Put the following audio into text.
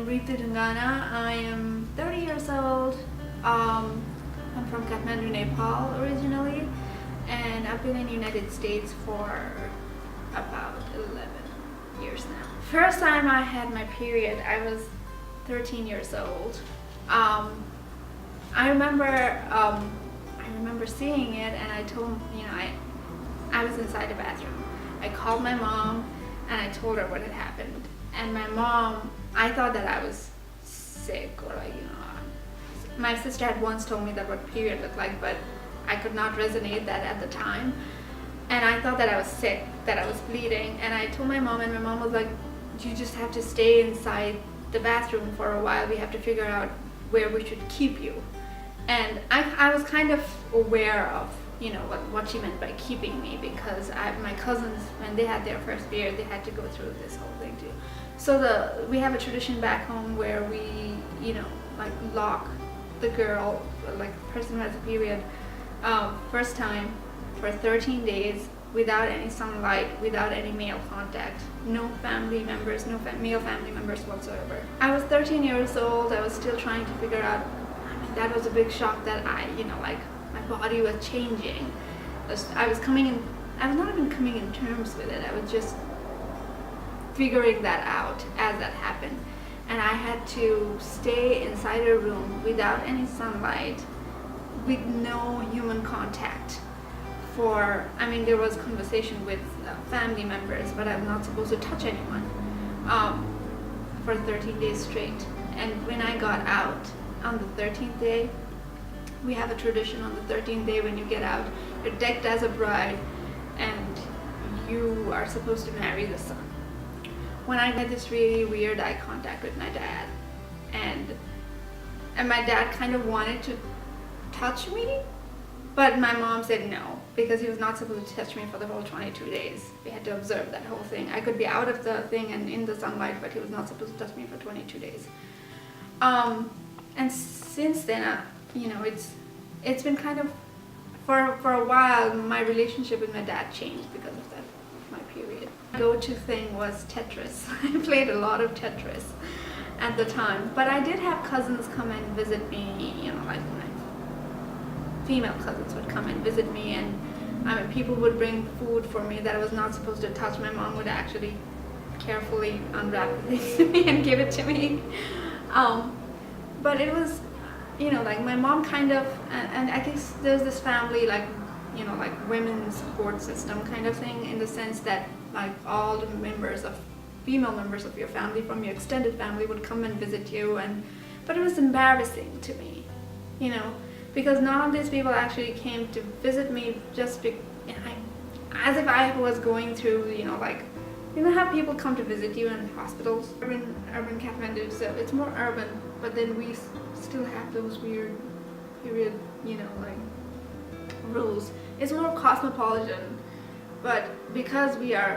Ritu. I am 30 years old. I'm from Kathmandu, Nepal originally, and I've been in the United States for about 11 years now. First time I had my period, I was 13 years old. I remember seeing it, and I told, I was inside the bathroom. I called my mom and I told her what had happened. And my mom, I thought that I was sick, or my sister had once told me that what period looked like, but I could not resonate that at the time. And I thought that I was sick, that I was bleeding. And I told my mom, and my mom was like, you just have to stay inside the bathroom for a while. We have to figure out where we should keep you. And I was kind of aware of what she meant by keeping me, because my cousins, when they had their first period, they had to go through this whole thing too. So we have a tradition back home where we lock the girl, like the person who has a period, first time for 13 days without any sunlight, without any male contact, no family members, no male family members whatsoever. I was 13 years old. I was still trying to figure out. That was a big shock that my body was changing. I was not even coming in terms with it. I was just figuring that out as that happened. And I had to stay inside a room without any sunlight, with no human contact there was conversation with family members, but I'm not supposed to touch anyone for 13 days straight. And when I got out on the 13th day, we have a tradition on the 13th day. When you get out, you're decked as a bride and you are supposed to marry the son. When I had this really weird eye contact with my dad, and my dad kind of wanted to touch me, but my mom said no, because he was not supposed to touch me for the whole 22 days. We had to observe that whole thing. I could be out of the thing and in the sunlight, but he was not supposed to touch me for 22 days. And since then, it's been kind of, for a while, my relationship with my dad changed because of that, my period. My go-to thing was Tetris. I played a lot of Tetris at the time, but I did have cousins come and visit me, my female cousins would come and visit me, and people would bring food for me that I was not supposed to touch. My mom would actually carefully unwrap the things to me and give it to me. But it was, my mom kind of, and I guess there's this family, women's support system kind of thing, in the sense that all the female members of your family from your extended family would come and visit you, but it was embarrassing to me, because none of these people actually came to visit me just as if I was going through, how people come to visit you in hospitals, urban Kathmandu, so it's more urban, but then we still have those weird period, rules. It's more cosmopolitan, but because we are